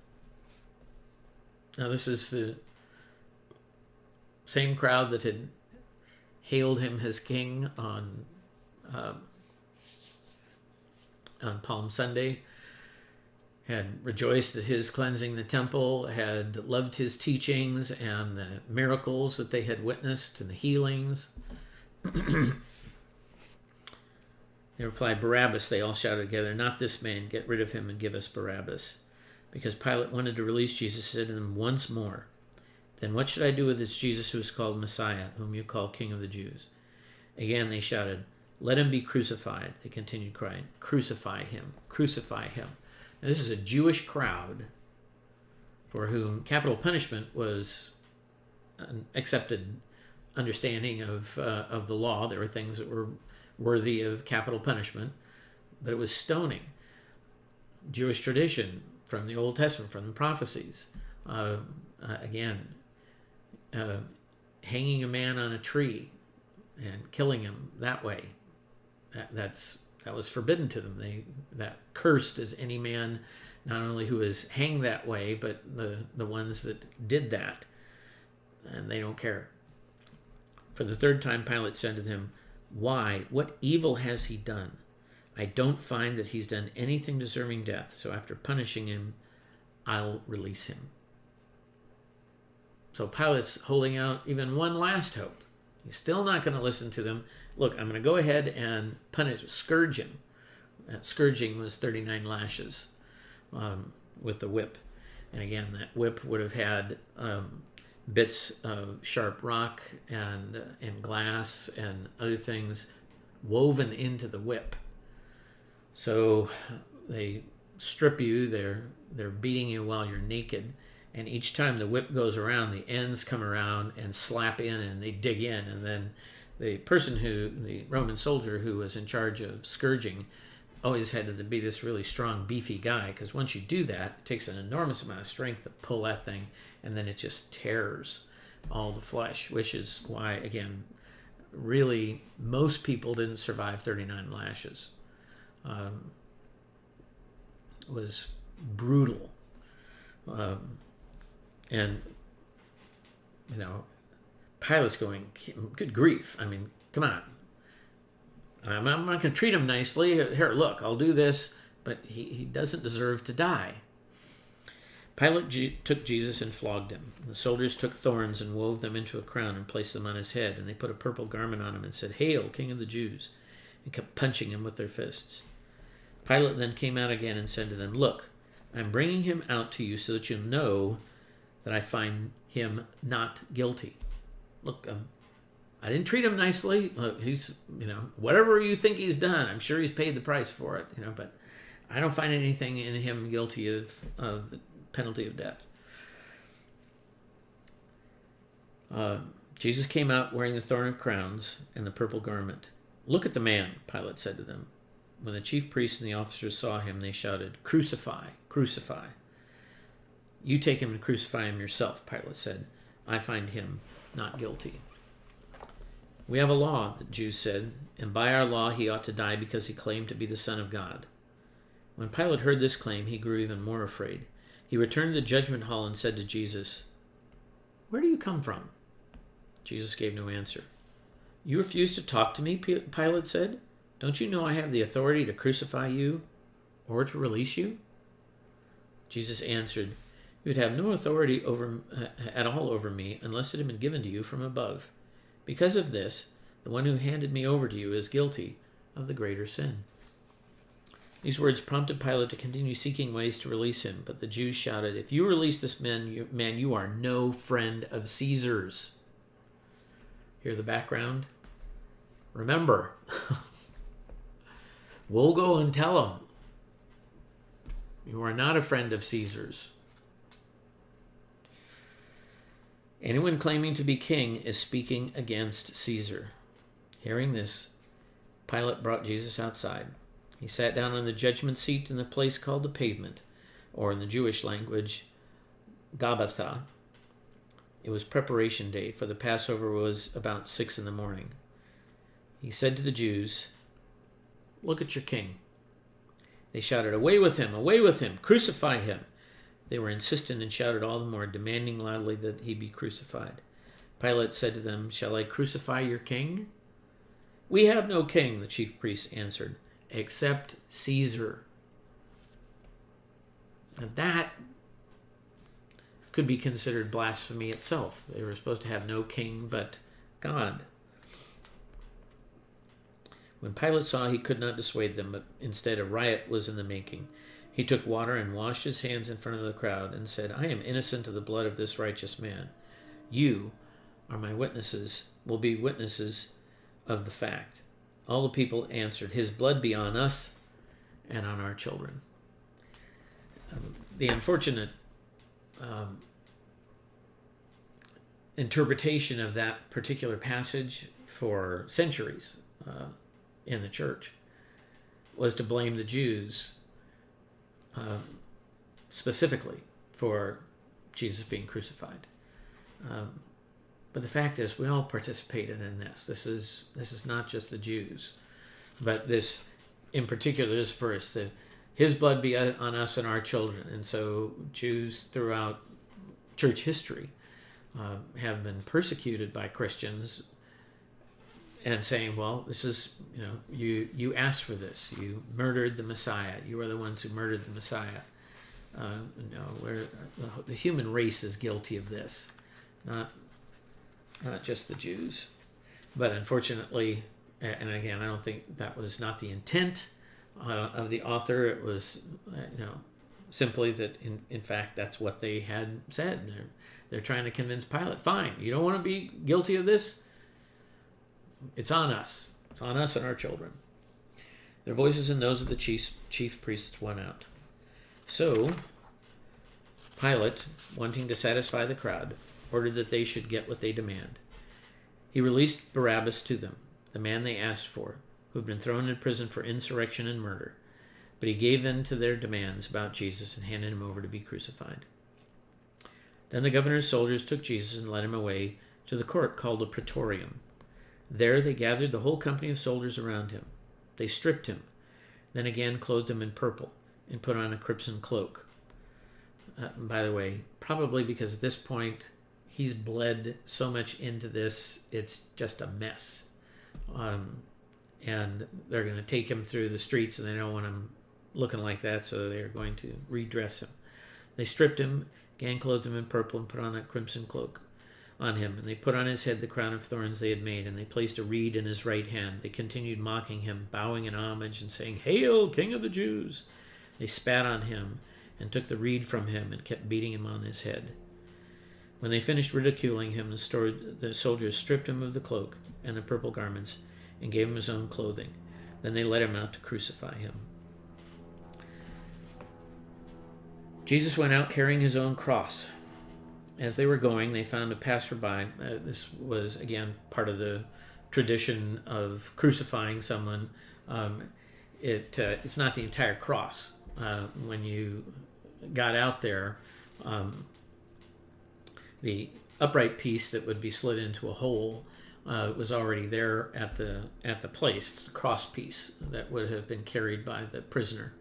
Now this is the same crowd that had hailed him as king on Palm Sunday, had rejoiced at his cleansing the temple, had loved his teachings and the miracles that they had witnessed and the healings. They replied, Barabbas. They all shouted together, not this man. Get rid of him and give us Barabbas. Because Pilate wanted to release Jesus, he said to them once more, then what should I do with this Jesus who is called Messiah, whom you call King of the Jews? Again they shouted, let him be crucified. They continued crying, crucify him, crucify him. Now, this is a Jewish crowd for whom capital punishment was an accepted understanding of the law. There were things that were worthy of capital punishment, but it was stoning. Jewish tradition from the Old Testament, from the prophecies. Hanging a man on a tree and killing him that way. That was forbidden to them. That cursed is any man, not only who is hanged that way, but the ones that did that, and they don't care. For the third time, Pilate said to them, why? What evil has he done? I don't find that he's done anything deserving death, so after punishing him, I'll release him. So Pilate's holding out even one last hope. He's still not going to listen to them. Look, I'm going to go ahead and scourge him. That scourging was 39 lashes with the whip. And again, that whip would have had bits of sharp rock and glass and other things woven into the whip. So they strip you, they're beating you while you're naked, and each time the whip goes around, the ends come around and slap in and they dig in, and then the Roman soldier who was in charge of scourging always had to be this really strong, beefy guy, because once you do that, it takes an enormous amount of strength to pull that thing, and then it just tears all the flesh, which is why, again, really most people didn't survive 39 lashes. It was brutal. And, Pilate's going, good grief. I mean, come on. I'm not going to treat him nicely. Here, look, I'll do this, but he doesn't deserve to die. Pilate took Jesus and flogged him. The soldiers took thorns and wove them into a crown and placed them on his head, and they put a purple garment on him and said, Hail, King of the Jews, and kept punching him with their fists. Pilate then came out again and said to them, Look, I'm bringing him out to you so that you'll know that I find him not guilty. Look, I didn't treat him nicely. Look, he's, whatever you think he's done, I'm sure he's paid the price for it, but I don't find anything in him guilty of the penalty of death. Jesus came out wearing the thorn of crowns and the purple garment. "Look at the man," Pilate said to them. When the chief priests and the officers saw him, they shouted, "Crucify, crucify." "You take him and crucify him yourself," Pilate said. "I find him not guilty." "We have a law," the Jews said, "and by our law he ought to die because he claimed to be the Son of God." When Pilate heard this claim, he grew even more afraid. He returned to the judgment hall and said to Jesus, "Where do you come from?" Jesus gave no answer. "You refuse to talk to me?" Pilate said. "Don't you know I have the authority to crucify you or to release you?" Jesus answered, "You would have no authority at all over me unless it had been given to you from above. Because of this, the one who handed me over to you is guilty of the greater sin." These words prompted Pilate to continue seeking ways to release him, but the Jews shouted, "If you release this man, you are no friend of Caesar's." Hear the background? Remember, we'll go and tell him, you are not a friend of Caesar's. Anyone claiming to be king is speaking against Caesar. Hearing this, Pilate brought Jesus outside. He sat down on the judgment seat in the place called the pavement, or in the Jewish language, Gabbatha. It was preparation day, for the Passover was about 6 a.m. He said to the Jews, "Look at your king." They shouted, "Away with him! Away with him! Crucify him!" They were insistent and shouted all the more, demanding loudly that he be crucified. Pilate said to them, "Shall I crucify your king?" "We have no king," the chief priests answered, "except Caesar." Now that could be considered blasphemy itself. They were supposed to have no king but God. When Pilate saw he could not dissuade them, but instead a riot was in the making, he took water and washed his hands in front of the crowd and said, "I am innocent of the blood of this righteous man. You are my witnesses, will be witnesses of the fact." All the people answered, "His blood be on us and on our children." The unfortunate interpretation of that particular passage for centuries in the church was to blame the Jews specifically for Jesus being crucified. But the fact is, we all participated in this. This is not just the Jews, but this, in particular, this verse, that his blood be on us and our children. And so Jews throughout church history have been persecuted by Christians and saying, well, this is, you asked for this. You murdered the Messiah. You are the ones who murdered the Messiah. The human race is guilty of this, not just the Jews. But unfortunately, and again, I don't think that was not the intent of the author. It was, simply that in fact that's what they had said. They're trying to convince Pilate, fine, you don't want to be guilty of this? It's on us. It's on us and our children. Their voices and those of the chief priests went out. So Pilate, wanting to satisfy the crowd, ordered that they should get what they demand. He released Barabbas to them, the man they asked for, who had been thrown in prison for insurrection and murder. But he gave in to their demands about Jesus and handed him over to be crucified. Then the governor's soldiers took Jesus and led him away to the court called the Praetorium. There they gathered the whole company of soldiers around him. They stripped him, then again clothed him in purple and put on a crimson cloak. By the way, probably because at this point he's bled so much into this, it's just a mess. And they're going to take him through the streets, and they don't want him looking like that, so they're going to redress him. They stripped him, again clothed him in purple, and put on a crimson cloak on him. And they put on his head the crown of thorns they had made, and they placed a reed in his right hand. They continued mocking him, bowing in homage, and saying, "Hail, King of the Jews!" They spat on him and took the reed from him and kept beating him on his head. When they finished ridiculing him, the soldiers stripped him of the cloak and the purple garments and gave him his own clothing. Then they led him out to crucify him. Jesus went out carrying his own cross. As they were going, they found a passerby. This was, again, part of the tradition of crucifying someone. It's not the entire cross. When you got out there, the upright piece that would be slid into a hole was already there at the place. The cross piece that would have been carried by the prisoner.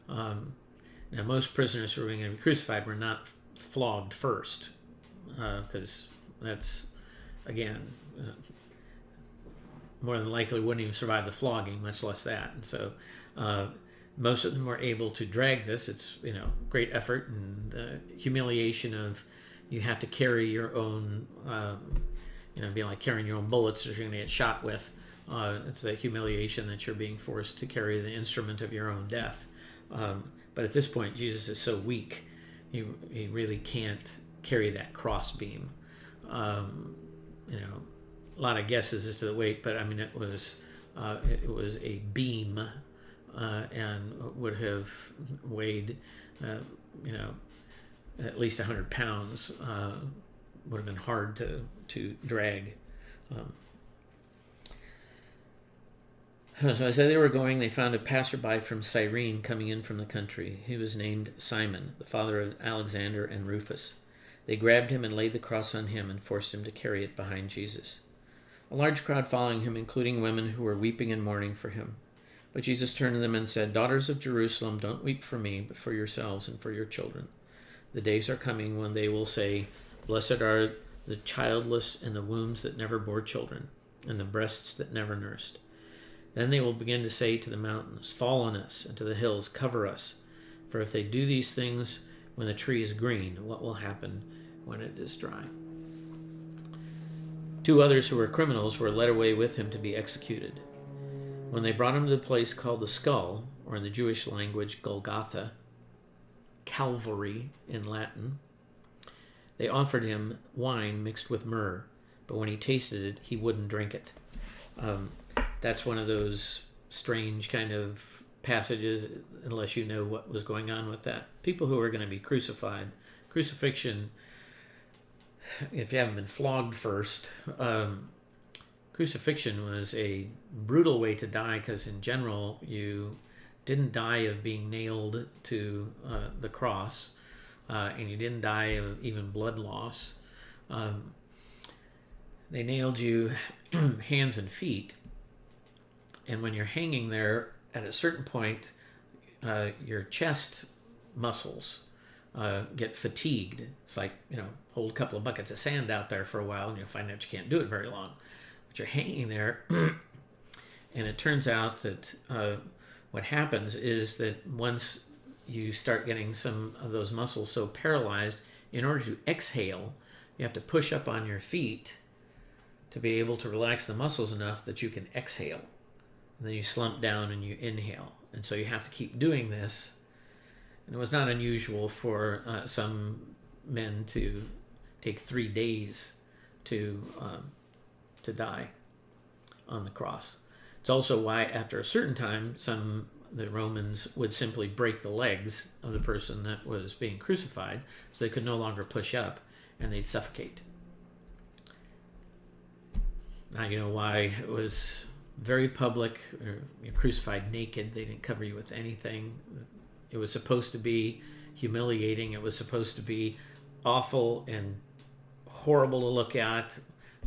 Now, most prisoners who were going to be crucified were not flogged first, because that's, again, more than likely wouldn't even survive the flogging, much less that. And so most of them were able to drag this. It's, great effort and humiliation of, you have to carry your own, be like carrying your own bullets that you're going to get shot with. It's the humiliation that you're being forced to carry the instrument of your own death. But at this point, Jesus is so weak, he really can't carry that cross beam. A lot of guesses as to the weight, but I mean, it was a beam, and would have weighed, at least 100 pounds. Would have been hard to drag. So as they were going, they found a passerby from Cyrene coming in from the country. He was named Simon, the father of Alexander and Rufus. They grabbed him and laid the cross on him and forced him to carry it behind Jesus. A large crowd following him, including women who were weeping and mourning for him. But Jesus turned to them and said, "Daughters of Jerusalem, don't weep for me, but for yourselves and for your children. The days are coming when they will say, 'Blessed are the childless and the wombs that never bore children, and the breasts that never nursed.' Then they will begin to say to the mountains, 'Fall on us,' and to the hills, 'Cover us.' For if they do these things when the tree is green, what will happen when it is dry?" 2 others who were criminals were led away with him to be executed. When they brought him to the place called the Skull, or in the Jewish language, Golgotha, Calvary in Latin, they offered him wine mixed with myrrh, but when he tasted it, he wouldn't drink it. That's one of those strange kind of passages, unless you know what was going on with that. People who are going to be crucified, crucifixion, if you haven't been flogged first, crucifixion was a brutal way to die, because in general, you didn't die of being nailed to the cross, and you didn't die of even blood loss. They nailed you hands and feet. And when you're hanging there, at a certain point, your chest muscles get fatigued. It's like, hold a couple of buckets of sand out there for a while and you'll find out you can't do it very long. But you're hanging there, and it turns out that what happens is that once you start getting some of those muscles so paralyzed, in order to exhale, you have to push up on your feet to be able to relax the muscles enough that you can exhale. And then you slump down and you inhale. And so you have to keep doing this. And it was not unusual for some men to take 3 days to die on the cross. It's also why after a certain time, the Romans would simply break the legs of the person that was being crucified, so they could no longer push up, and they'd suffocate. Now you know why it was very public. You're crucified naked. They didn't cover you with anything. It was supposed to be humiliating. It was supposed to be awful and horrible to look at.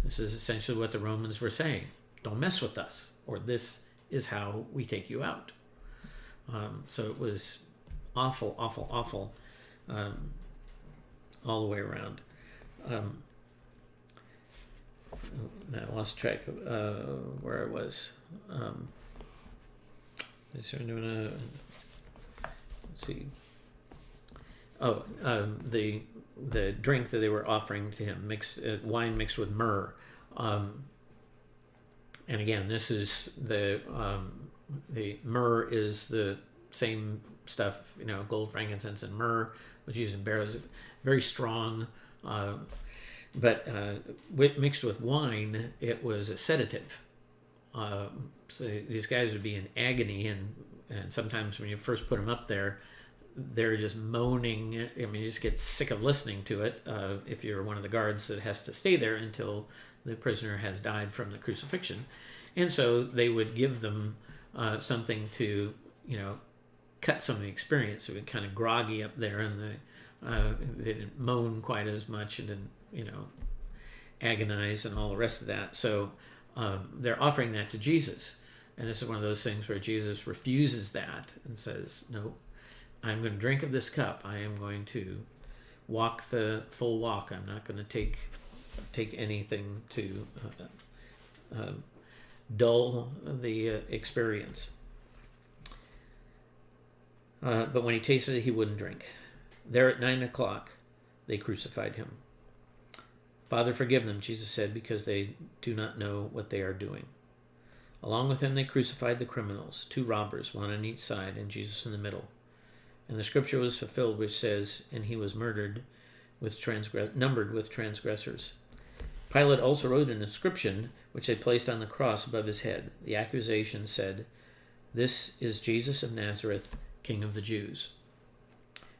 This is essentially what the Romans were saying. Don't mess with us, or this is how we take you out. So it was awful, awful, awful, all the way around. I lost track of where I was. Let's see. Oh, the drink that they were offering to him, wine mixed with myrrh. And again, this is the myrrh is the same stuff, gold, frankincense, and myrrh, which used in barrels. Very strong. but mixed with wine, it was a sedative. So these guys would be in agony, and sometimes when you first put them up there, they're just moaning. I mean, you just get sick of listening to it if you're one of the guards that has to stay there until the prisoner has died from the crucifixion. And so they would give them something to, cut some of the experience. So it kind of groggy up there, and they didn't moan quite as much and didn't, agonize and all the rest of that. So they're offering that to Jesus. And this is one of those things where Jesus refuses that and says, no, I'm going to drink of this cup. I am going to walk the full walk. I'm not going to take anything to dull the experience. But when he tasted it, he wouldn't drink. There at 9 o'clock, they crucified him. Father, forgive them, Jesus said, because they do not know what they are doing. Along with him, they crucified the criminals, 2 robbers, one on each side, and Jesus in the middle. And the scripture was fulfilled, which says, and he was murdered numbered with transgressors. Pilate also wrote an inscription, which they placed on the cross above his head. The accusation said, "This is Jesus of Nazareth, King of the Jews."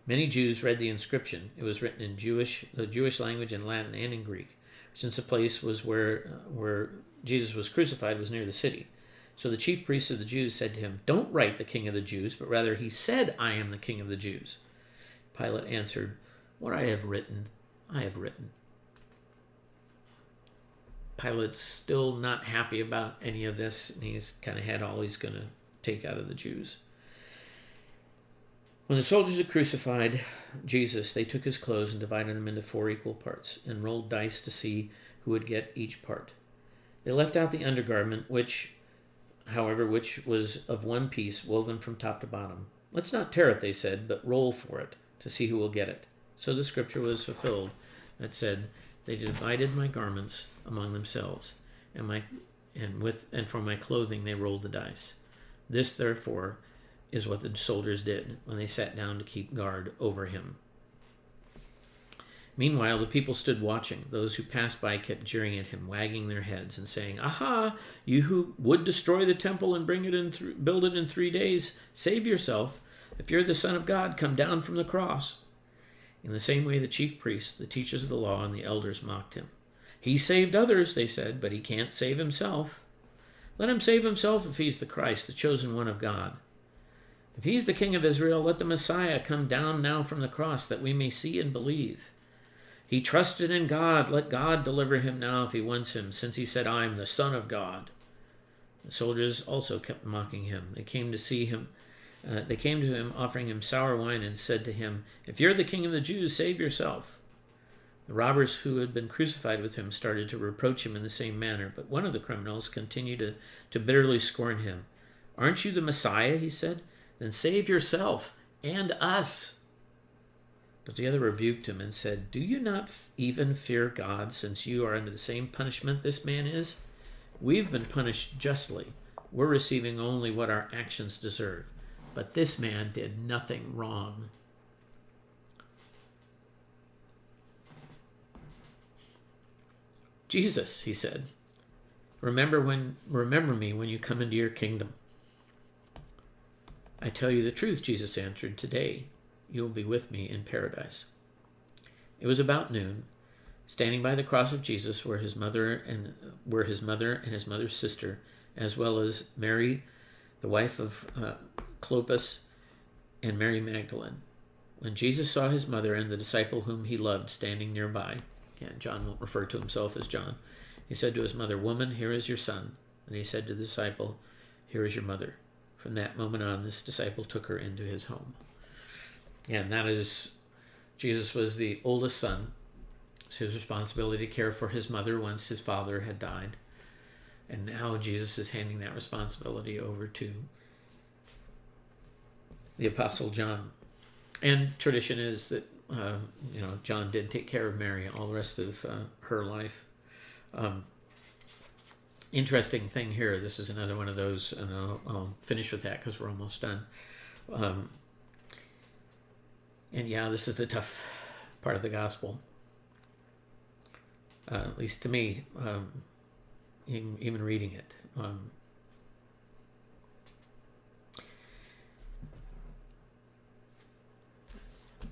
Many Jews read the inscription. It was written in the Jewish language, in Latin and in Greek, since the place was where Jesus was crucified was near the city. So the chief priests of the Jews said to him, "Don't write the King of the Jews, but rather he said, 'I am the King of the Jews.'" Pilate answered, "What I have written, I have written." Pilate's still not happy about any of this, and he's kind of had all he's going to take out of the Jews. When the soldiers had crucified Jesus, they took his clothes and divided them into 4 equal parts, and rolled dice to see who would get each part. They left out the undergarment, which was of one piece, woven from top to bottom. "Let's not tear it," they said, "but roll for it, to see who will get it." So the scripture was fulfilled that said, "They divided my garments among themselves, and for my clothing they rolled the dice." This, therefore, is what the soldiers did when they sat down to keep guard over him. Meanwhile, the people stood watching. Those who passed by kept jeering at him, wagging their heads and saying, "Aha, you who would destroy the temple and build it in 3 days, save yourself. If you're the Son of God, come down from the cross." In the same way, the chief priests, the teachers of the law, and the elders mocked him. "He saved others," they said, "but he can't save himself. Let him save himself if he's the Christ, the chosen one of God. If he's the King of Israel, let the Messiah come down now from the cross, that we may see and believe. He trusted in God. Let God deliver him now if he wants him, since he said, 'I am the Son of God.'" The soldiers also kept mocking him. They came to him, offering him sour wine, and said to him, "If you're the King of the Jews, save yourself." The robbers who had been crucified with him started to reproach him in the same manner, but one of the criminals continued to bitterly scorn him. "Aren't you the Messiah?" he said. "Then save yourself and us." But the other rebuked him and said, "Do you not even fear God, since you are under the same punishment this man is? We've been punished justly. We're receiving only what our actions deserve. But this man did nothing wrong." "Jesus," he said, remember me when you come into your kingdom." "I tell you the truth," Jesus answered, "today you will be with me in paradise." It was about noon. Standing by the cross of Jesus were his mother and his mother's sister, as well as Mary, the wife of Clopas, and Mary Magdalene. When Jesus saw his mother and the disciple whom he loved standing nearby, and John won't refer to himself as John, he said to his mother, "Woman, here is your son." And he said to the disciple, "Here is your mother." From that moment on, this disciple took her into his home. And that is, Jesus was the oldest son. It's his responsibility to care for his mother once his father had died. And now Jesus is handing that responsibility over to the Apostle John. And tradition is that John did take care of Mary all the rest of her life. Interesting thing here. This is another one of those, and I'll finish with that because we're almost done. And yeah, this is the tough part of the gospel. at least to me, even reading it.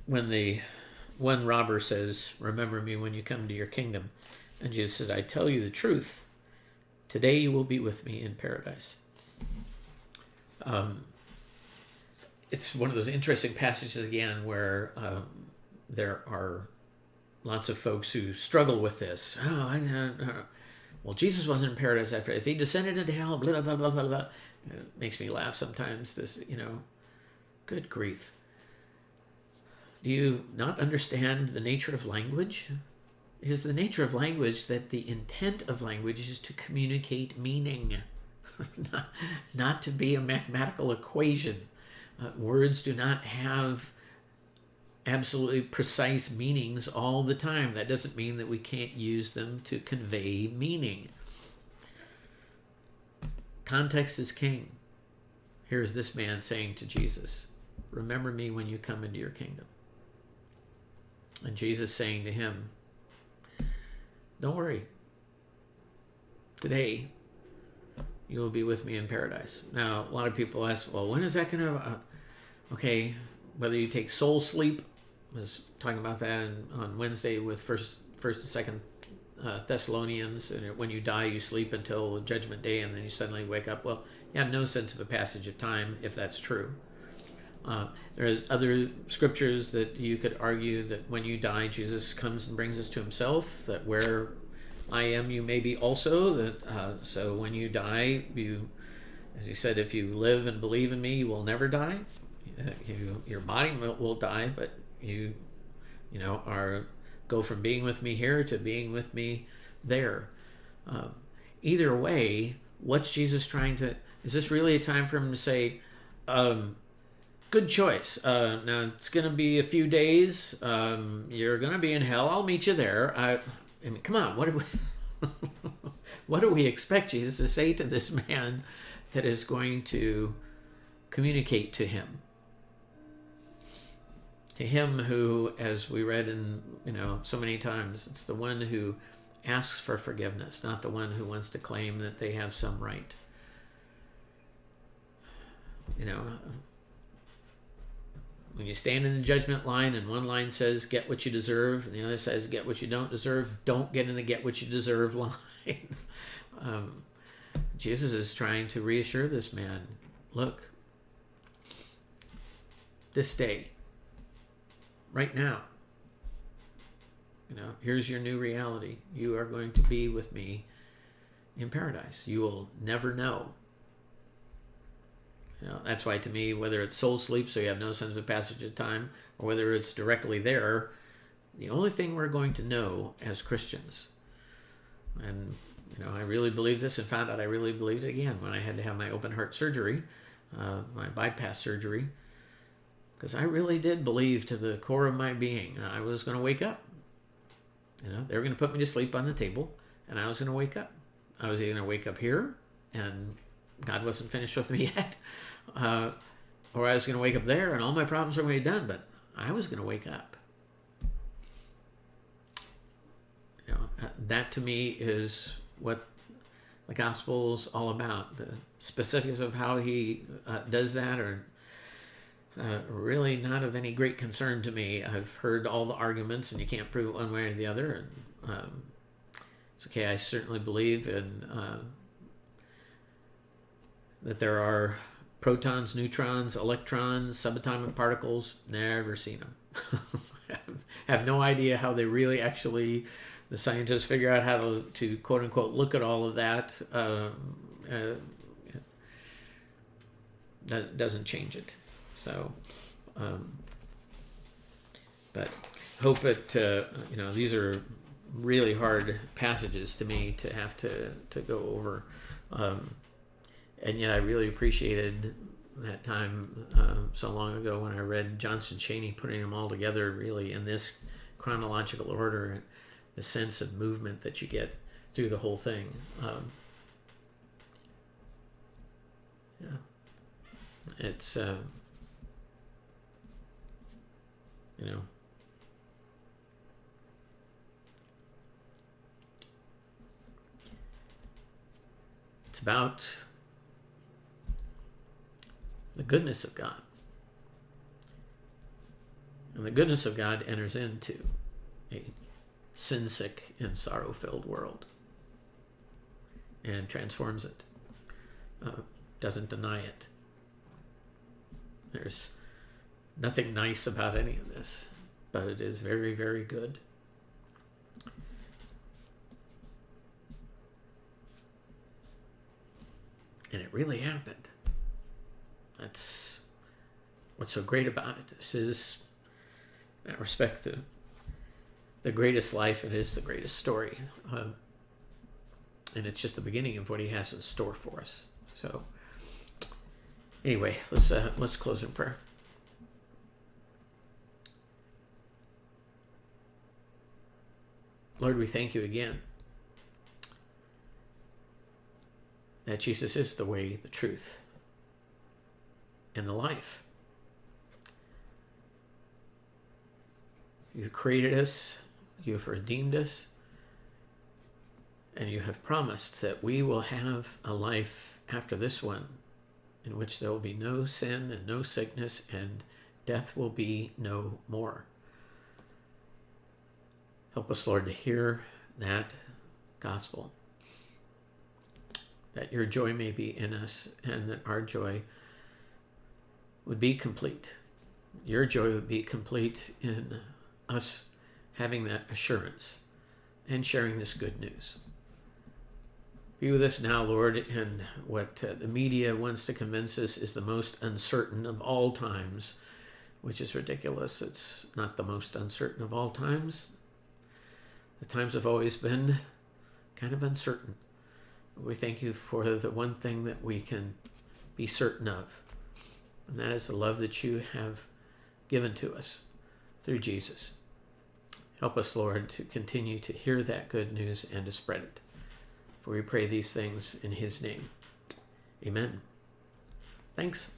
When the one robber says, "Remember me when you come to your kingdom," and Jesus says, "I tell you the truth, today you will be with me in paradise." It's one of those interesting passages again where there are lots of folks who struggle with this. Well, Jesus wasn't in paradise after. If he descended into hell, blah, blah, blah, blah, blah. It makes me laugh sometimes. This, good grief. Do you not understand the nature of language? It is the nature of language that the intent of language is to communicate meaning, not to be a mathematical equation. Words do not have absolutely precise meanings all the time. That doesn't mean that we can't use them to convey meaning. Context is king. Here's this man saying to Jesus, "Remember me when you come into your kingdom." And Jesus saying to him, "Don't worry. Today, you will be with me in paradise." Now, a lot of people ask, well, when is that going to... Okay, whether you take soul sleep, I was talking about that on Wednesday with first and second Thessalonians, and when you die, you sleep until Judgment Day, and then you suddenly wake up. Well, you have no sense of a passage of time if that's true. There's other scriptures that you could argue that when you die, Jesus comes and brings us to himself, that where I am, you may be also. That so when you die, you, as he said, if you live and believe in me, you will never die. Your body will die, but you go from being with me here to being with me there. Either way, what's Jesus trying to... Is this really a time for him to say, good choice. Now, it's going to be a few days. You're going to be in hell. I'll meet you there. I mean, come on. What do we expect Jesus to say to this man that is going to communicate to him? To him who, as we read in, so many times, it's the one who asks for forgiveness, not the one who wants to claim that they have some right. When you stand in the judgment line and one line says, "Get what you deserve," and the other says, "Get what you don't deserve," don't get in the "get what you deserve" line. Jesus is trying to reassure this man, look, this day, right now, here's your new reality. You are going to be with me in paradise. You will never know. That's why, to me, whether it's soul sleep, so you have no sense of passage of time, or whether it's directly there, the only thing we're going to know as Christians, and I really believe this, and found out I really believed it again when I had to have my open heart surgery, my bypass surgery, because I really did believe to the core of my being I was going to wake up. They were going to put me to sleep on the table, and I was going to wake up. I was either going to wake up here, and God wasn't finished with me yet, or I was going to wake up there, and all my problems were going to be done, but I was going to wake up. That to me is what the gospel is all about. The specifics of how he does that are really not of any great concern to me. I've heard all the arguments, and you can't prove it one way or the other. And it's okay. I certainly believe in that there are protons, neutrons, electrons, subatomic particles. Never seen them. Have no idea how they really actually... The scientists figure out how to quote unquote look at all of that. That doesn't change it. So, but hope it. These are really hard passages to me to have to go over, and yet I really appreciated that time so long ago when I read Johnson Chaney putting them all together, really in this chronological order. The sense of movement that you get through the whole thing. It's, It's about the goodness of God. And the goodness of God enters into a sin-sick and sorrow-filled world and transforms it, doesn't deny it. There's nothing nice about any of this, but it is very, very good. And it really happened. That's what's so great about it. This is, in that respect, the greatest life. It is the greatest story. And it's just the beginning of what he has in store for us. So anyway, let's close in prayer. Lord, we thank you again that Jesus is the way, the truth, and the life. You created us, you have redeemed us, and you have promised that we will have a life after this one in which there will be no sin and no sickness, and death will be no more. Help us, Lord, to hear that gospel, that your joy may be in us and that our joy would be complete. Your joy would be complete in us having that assurance and sharing this good news. Be with us now, Lord, in what the media wants to convince us is the most uncertain of all times, which is ridiculous. It's not the most uncertain of all times. The times have always been kind of uncertain. We thank you for the one thing that we can be certain of, and that is the love that you have given to us through Jesus. Help us, Lord, to continue to hear that good news and to spread it. For we pray these things in his name. Amen. Thanks.